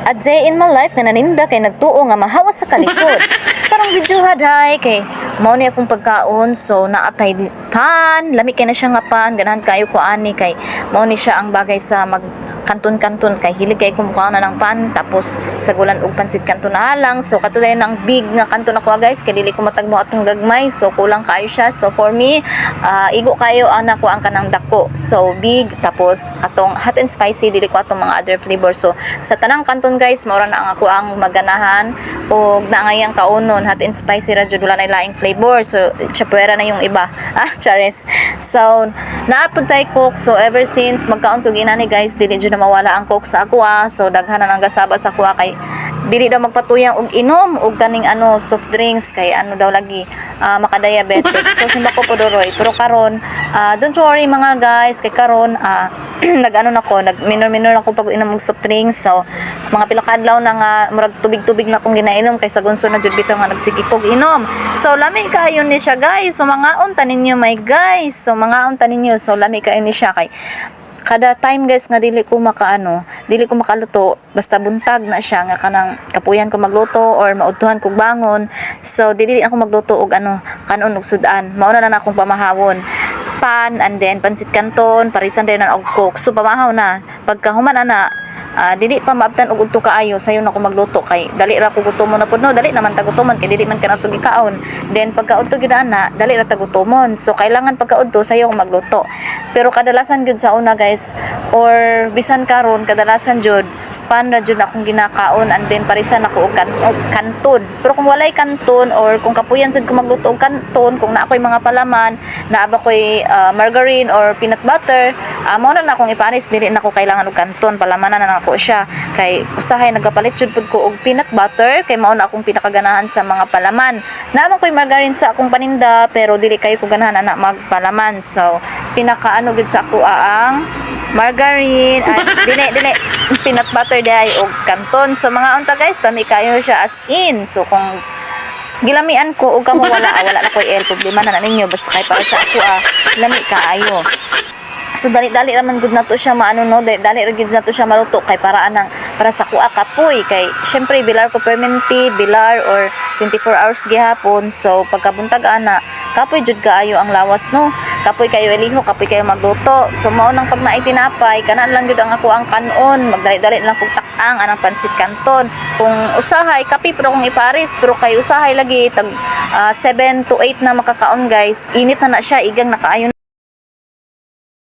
A day in my life nga naninda kay nagtuo nga mahawa sa kalisod. Karong video haday kay mao ni akong pagkaon, so naatay pan, lami kay na siya nga pan, ganahan kayo ko ani kay mao ni siya ang bagay sa mag kanton-kanton kay hilig kay kumukaon na ng pan tapos sagulan og pansit kanton na lang. So katulad ng big nga kanton ako guys kay dili ko matagmo atong gagmay, so kulang kayo siya. So for me igo kayo ang nako ang kanang dako, so big, tapos atong hot and spicy, dili ko atong mga other flavor. So sa tanang kanton guys maura na ang ako ang maganahan og naangayang kaunon hot and spicy ra jud, wala na laing flavor. So chapwera na yung iba chares. So naapod tay cook, so ever since magkaon ko ginani guys dili jud na mawala ang coke sa ako so daghanan ang gasaba sa ako kay dili daw magpatuyang og inom og kaning soft drinks kay daw lagi maka-diabetic. So simba ko podoroy, pero karon don't worry mga guys, kay karon nag-minor ako pag inom og soft drinks. So mga pila ka adlaw na nga murag tubig-tubig na akong ginainom kay sa gunso na jud bitaw nga nagsigig kog inom. So lami kayo ni siya guys, so mga unta ninyo my guys, so mga unta ninyo, so lami kayo ni siya kay kada time guys nga dili ko makaluto basta buntag na siya nga kanang kapuyan ko magluto or maudtuhan kog bangon. So dili ako magluto og kanon og sudan, mao na lang akong pamahawon pan, and then pansit canton, parisan din og coke. So pamahaw na pagkahuman ana dili pa maabtan og udto kaayo sayo na ko magluto kay dali ra ko gutomon na pud no, dali naman tagutomon kay dili man kana to gikaon. Then pagkaudto gyud ana dali ra tagutomon, so kailangan pagkaudto sayo ko magluto. Pero kadalasan gyud sa una guys or bisan karon kadalasan jud pan ra jud akong ginakaon, and then parisan ako og kanton. Pero kung walay kanton or kung kapuyan jud ko magluto og kanton, kung naa koy mga palaman, naa ba koy margarine or peanut butter, mao na akong ipanis, dili na ko kailangan og kanton, palamanan na ako siya. Kay usahay nagapalit jud pud ko og peanut butter kay mao na akong pinakaganahan sa mga palaman. Naa man koy margarine sa akong paninda pero dili kay ko ganahan ana magpalaman. So pinakaano gid sa ako ang margarine ay dili peanut butter day og kanton. So mga unta guys, tami kayo siya as in. So kung gilamian ko og kamo wala na koy problema na ninyo, basta kay para sa ako lami kaayo. So dali-dali raman gud nato siya dali ra gud nato siya maluto kay para sa kuha kapoy kay syempre bilar ko permanente bilar or 24 hours gihapon. So pagkabuntag ana kapoy jud kaayo ang lawas no, kapoy kayo eliho, kapoy kayo magluto. So mao nang pag naay tinapay kanaan lang jud ang ako ang kanon, magdali-dali lang kog tak-ang anang pansit canton. Kung usahay kape pero kung iparis, pero kay usahay lagi tag 7 to 8 na makakaon guys, init na siya, igang nakaayon